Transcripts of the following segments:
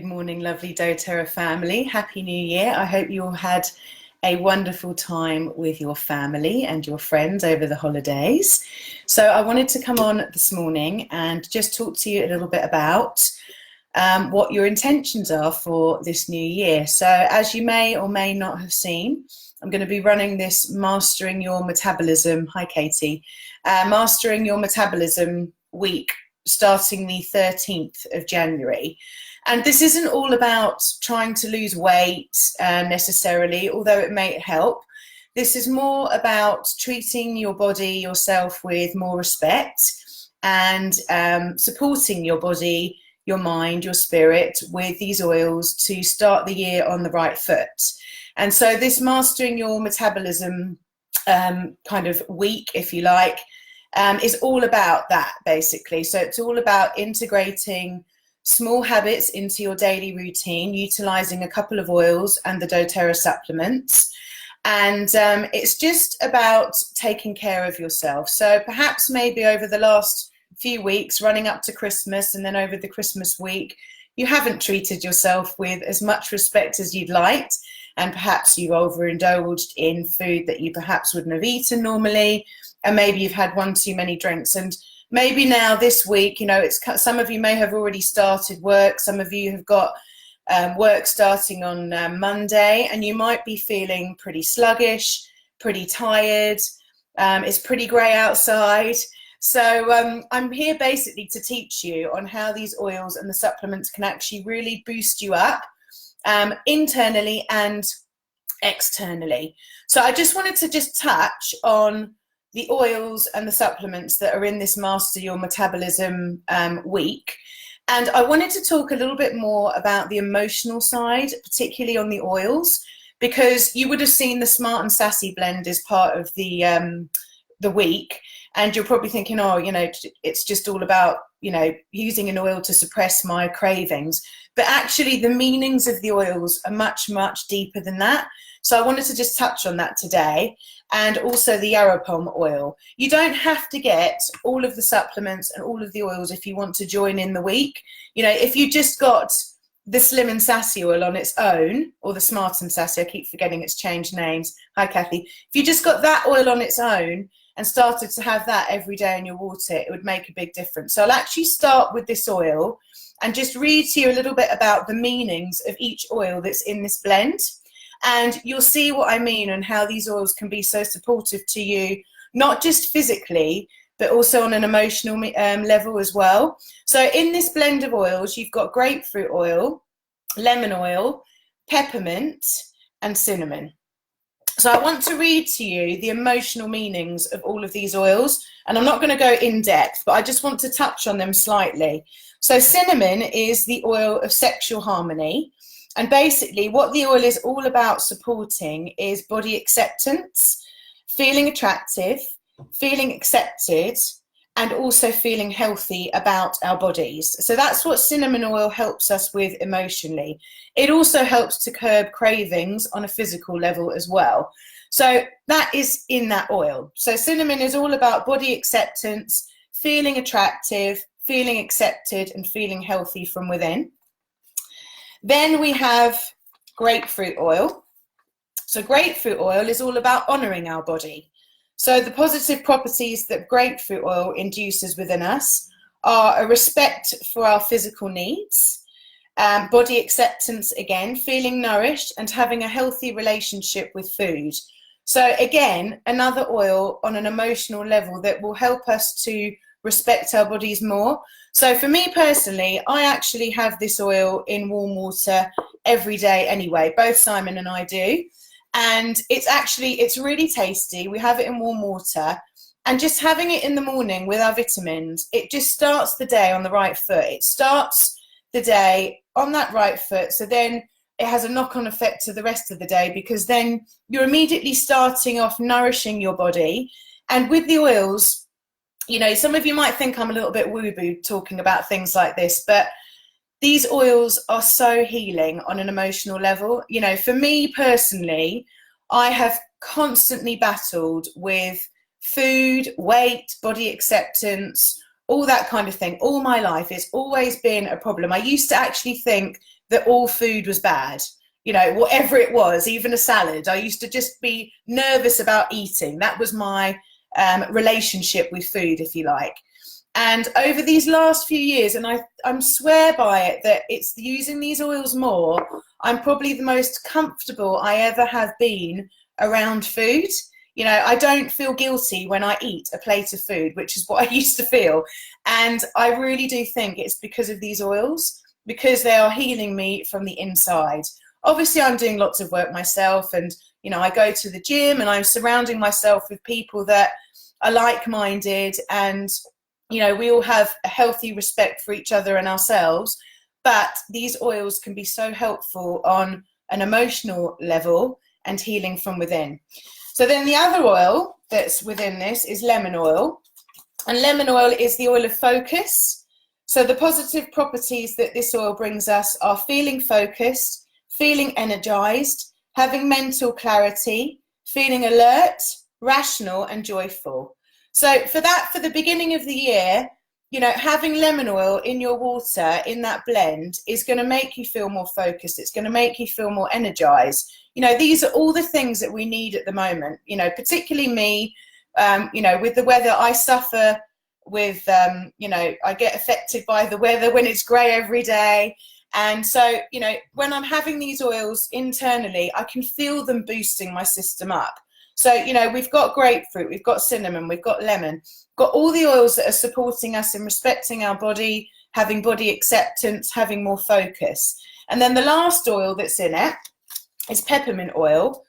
morning, lovely doTERRA family. Happy New Year. I hope you all had a wonderful time with your family and your friends over the holidays. So I wanted to come on this morning and just talk to you a little bit about what your intentions are for this new year. So as you may or may not have seen, I'm going to be running this Mastering Your Metabolism, hi Katie, Mastering Your Metabolism week starting the 13th of January. And this isn't all about trying to lose weight necessarily, although it may help. This is more about treating your body, yourself with more respect and supporting your body, your mind, your spirit with these oils to start the year on the right foot. And so this Mastering Your Metabolism kind of week, if you like, is all about that basically. So it's all about integrating small habits into your daily routine, utilizing a couple of oils and the doTERRA supplements. And it's just about taking care of yourself. So perhaps maybe over the last few weeks running up to Christmas and then over the Christmas week, you haven't treated yourself with as much respect as you'd liked. And perhaps you've overindulged in food that you perhaps wouldn't have eaten normally. And maybe you've had one too many drinks. And maybe now this week, you know, some of you may have already started work. Some of you have got work starting on Monday, and you might be feeling pretty sluggish, pretty tired. It's pretty grey outside. So I'm here basically to teach you on how these oils and the supplements can actually really boost you up internally and externally. So I just wanted to just touch on the oils and the supplements that are in this Master Your Metabolism week. And I wanted to talk a little bit more about the emotional side, particularly on the oils, because you would have seen the Smart and Sassy blend as part of the week. And you're probably thinking, oh, you know, it's just all about, you know, using an oil to suppress my cravings. But actually the meanings of the oils are much, much deeper than that. So I wanted to just touch on that today, and also the yarrow pom oil. You don't have to get all of the supplements and all of the oils if you want to join in the week. You know, if you just got the Slim and Sassy oil on its own, or the Smart and Sassy, I keep forgetting it's changed names. Hi, Kathy. If you just got that oil on its own and started to have that every day in your water, it would make a big difference. So I'll actually start with this oil and just read to you a little bit about the meanings of each oil that's in this blend. And you'll see what I mean and how these oils can be so supportive to you, not just physically, but also on an emotional level as well. So in this blend of oils, you've got grapefruit oil, lemon oil, peppermint, and cinnamon. So I want to read to you the emotional meanings of all of these oils, and I'm not going to go in depth, but I just want to touch on them slightly. So cinnamon is the oil of sexual harmony. And basically what the oil is all about supporting is body acceptance, feeling attractive, feeling accepted, and also feeling healthy about our bodies. So that's what cinnamon oil helps us with emotionally. It also helps to curb cravings on a physical level as well. So that is in that oil. So cinnamon is all about body acceptance, feeling attractive, feeling accepted, and feeling healthy from within. Then we have grapefruit oil. So grapefruit oil is all about honouring our body. So the positive properties that grapefruit oil induces within us are a respect for our physical needs, body acceptance again, feeling nourished and having a healthy relationship with food. So again, another oil on an emotional level that will help us to respect our bodies more. So for me personally, I actually have this oil in warm water every day anyway. Both Simon and I do. And it's really tasty. We have it in warm water, and just having it in the morning with our vitamins, it just starts the day on the right foot. It starts the day on that right foot. So then it has a knock-on effect to the rest of the day, because then you're immediately starting off nourishing your body. And with the oils, you know, some of you might think I'm a little bit woo-boo talking about things like this, but these oils are so healing on an emotional level. You know, for me personally, I have constantly battled with food, weight, body acceptance, all that kind of thing. All my life, it's always been a problem. I used to actually think that all food was bad. You know, whatever it was, even a salad, I used to just be nervous about eating. That was my relationship with food, if you like. And over these last few years, and I'm swear by it, that it's using these oils more, I'm probably the most comfortable I ever have been around food. You know, I don't feel guilty when I eat a plate of food, which is what I used to feel. And I really do think it's because of these oils, because they are healing me from the inside. Obviously, I'm doing lots of work myself, and, you know, I go to the gym and I'm surrounding myself with people that are like-minded, and, you know, we all have a healthy respect for each other and ourselves. But these oils can be so helpful on an emotional level and healing from within. So then the other oil that's within this is lemon oil. And lemon oil is the oil of focus. So the positive properties that this oil brings us are feeling focused, feeling energized, having mental clarity, feeling alert, rational and joyful. So for the beginning of the year, you know, having lemon oil in your water, in that blend, is going to make you feel more focused. It's going to make you feel more energized. You know, these are all the things that we need at the moment, you know, particularly me, you know, with the weather. I suffer with, you know, I get affected by the weather when it's grey every day. And so, you know, when I'm having these oils internally, I can feel them boosting my system up. So, you know, we've got grapefruit, we've got cinnamon, we've got lemon, got all the oils that are supporting us in respecting our body, having body acceptance, having more focus. And then the last oil that's in it is peppermint oil.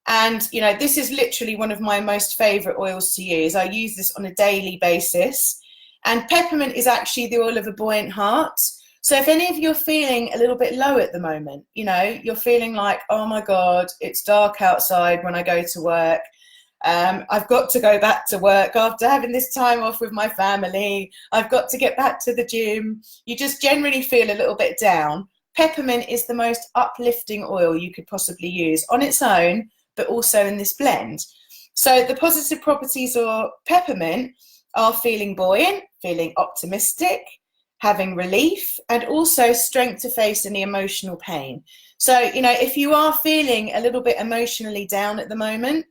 And, you know, this is literally one of my most favorite oils to use. I use this on a daily basis. And peppermint is actually the oil of a buoyant heart. So if any of you are feeling a little bit low at the moment, you know, you're feeling like, oh my God, it's dark outside when I go to work. I've got to go back to work after having this time off with my family. I've got to get back to the gym. You just generally feel a little bit down. Peppermint is the most uplifting oil you could possibly use on its own, but also in this blend. So the positive properties of peppermint are feeling buoyant, feeling optimistic, having relief, and also strength to face any emotional pain. So, you know, if you are feeling a little bit emotionally down at the moment,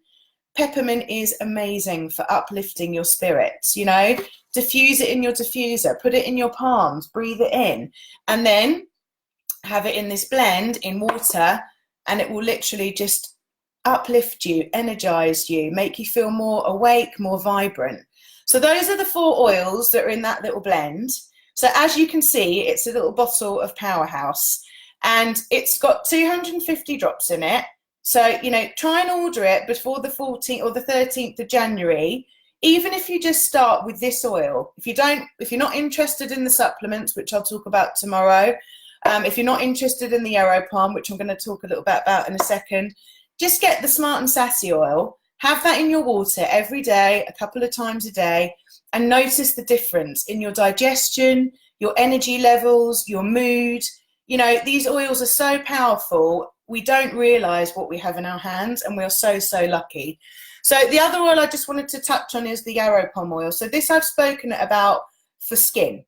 peppermint is amazing for uplifting your spirits. You know, diffuse it in your diffuser, put it in your palms, breathe it in, and then have it in this blend in water, and it will literally just uplift you, energize you, make you feel more awake, more vibrant. So those are the 4 oils that are in that little blend. So as you can see, it's a little bottle of Powerhouse, and it's got 250 drops in it. So, you know, try and order it before the 14th or the 13th of January, even if you just start with this oil. If you're not interested in the supplements, which I'll talk about tomorrow, if you're not interested in the yarrow palm, which I'm going to talk a little bit about in a second, just get the Smart and Sassy oil, have that in your water every day, a couple of times a day, and notice the difference in your digestion, your energy levels, your mood. You know, these oils are so powerful. We don't realize what we have in our hands, and we're so, so lucky. So the other oil I just wanted to touch on is the yarrow palm oil. So this I've spoken about for skin.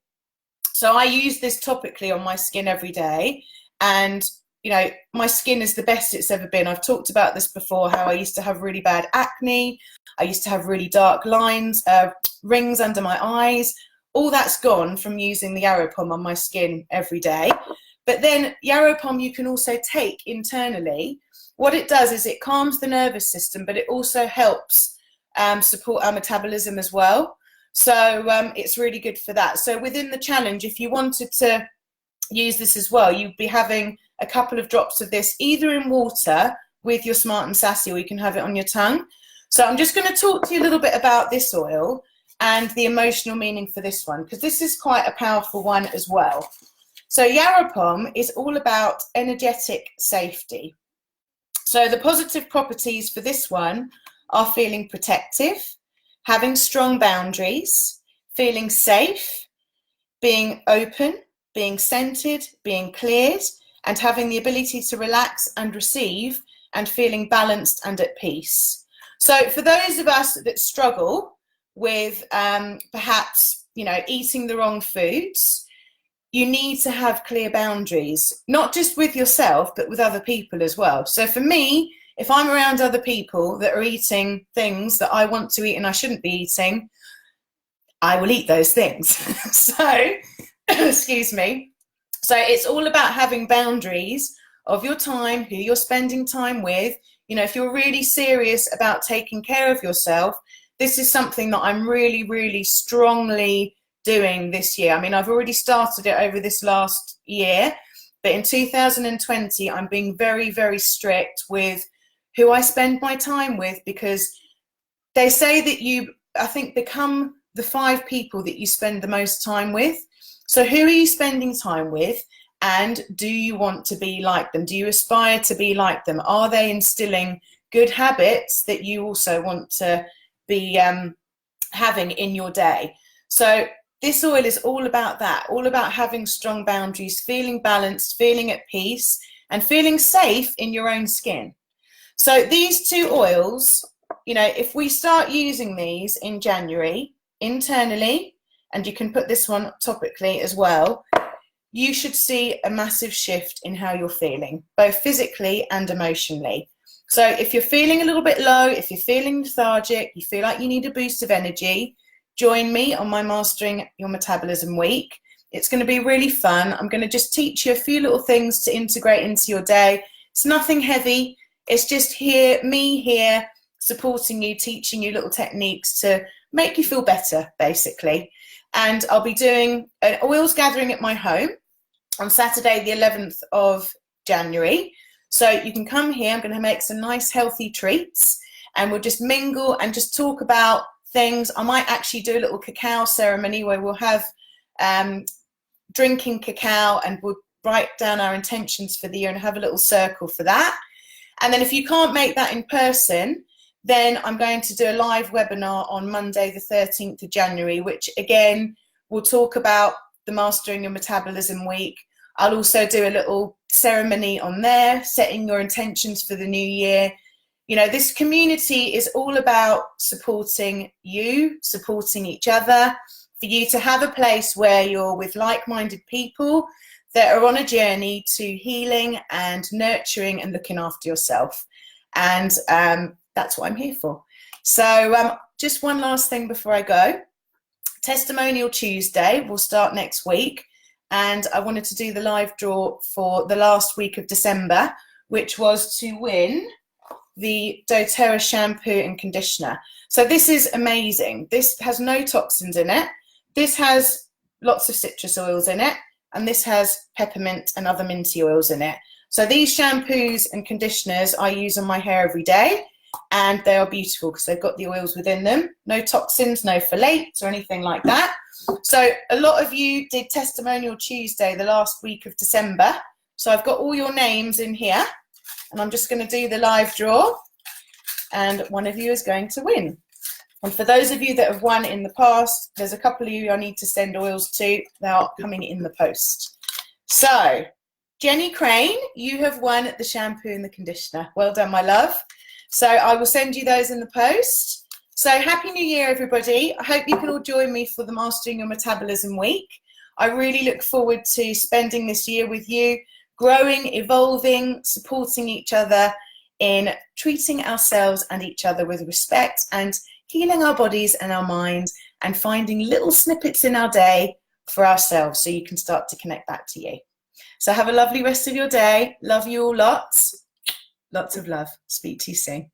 So I use this topically on my skin every day, and, you know, my skin is the best it's ever been. I've talked about this before, how I used to have really bad acne. I used to have really dark lines, rings under my eyes. All that's gone from using the yarrow palm on my skin every day. But then yarrow palm you can also take internally. What it does is it calms the nervous system, but it also helps support our metabolism as well. So it's really good for that. So within the challenge, if you wanted to use this as well, you'd be having a couple of drops of this either in water with your Smart and Sassy, or you can have it on your tongue. So I'm just going to talk to you a little bit about this oil and the emotional meaning for this one, because this is quite a powerful one as well. So yarrow palm is all about energetic safety. So the positive properties for this one are feeling protective, having strong boundaries, feeling safe, being open, being centered, being cleared, and having the ability to relax and receive, and feeling balanced and at peace. So for those of us that struggle with perhaps, you know, eating the wrong foods, you need to have clear boundaries, not just with yourself, but with other people as well. So for me, if I'm around other people that are eating things that I want to eat and I shouldn't be eating, I will eat those things. So, excuse me. So it's all about having boundaries of your time, who you're spending time with. You know, if you're really serious about taking care of yourself, this is something that I'm really, really strongly doing this year. I mean, I've already started it over this last year, but in 2020, I'm being very, very strict with who I spend my time with, because they say that you, I think, become the 5 people that you spend the most time with. So who are you spending time with? And do you want to be like them? Do you aspire to be like them? Are they instilling good habits that you also want to be having in your day? So this oil is all about that, all about having strong boundaries, feeling balanced, feeling at peace, and feeling safe in your own skin. So these 2 oils, you know, if we start using these in January internally, and you can put this one topically as well, you should see a massive shift in how you're feeling, both physically and emotionally. So if you're feeling a little bit low, if you're feeling lethargic, you feel like you need a boost of energy, join me on my Mastering Your Metabolism week. It's going to be really fun. I'm going to just teach you a few little things to integrate into your day. It's nothing heavy. It's just me here supporting you, teaching you little techniques to make you feel better, basically. And I'll be doing an oils gathering at my home on Saturday, the 11th of January. So you can come here. I'm going to make some nice healthy treats, and we'll just mingle and just talk about things. I might actually do a little cacao ceremony where we'll have drinking cacao, and we'll write down our intentions for the year and have a little circle for that. And then if you can't make that in person, then I'm going to do a live webinar on Monday, the 13th of January, which again, we'll talk about the Mastering Your Metabolism week. I'll also do a little ceremony on there, setting your intentions for the new year. You know, this community is all about supporting you, supporting each other, for you to have a place where you're with like-minded people that are on a journey to healing and nurturing and looking after yourself. And that's what I'm here for. So just one last thing before I go. Testimonial Tuesday will start next week, and I wanted to do the live draw for the last week of December, which was to win the doTERRA shampoo and conditioner. So this is amazing. This has no toxins in it. This has lots of citrus oils in it, and this has peppermint and other minty oils in it. So these shampoos and conditioners I use on my hair every day, and they are beautiful because they've got the oils within them. No toxins, no phthalates or anything like that. So a lot of you did Testimonial Tuesday the last week of December. So I've got all your names in here, and I'm just going to do the live draw, and one of you is going to win. And for those of you that have won in the past, there's a couple of you I need to send oils to. They are coming in the post. So Jenny Crane, you have won the shampoo and the conditioner. Well done, my love. So I will send you those in the post. So Happy New Year, everybody. I hope you can all join me for the Mastering Your Metabolism week. I really look forward to spending this year with you, growing, evolving, supporting each other in treating ourselves and each other with respect, and healing our bodies and our minds, and finding little snippets in our day for ourselves so you can start to connect back to you. So have a lovely rest of your day. Love you all lots. Lots of love. Speak to you soon.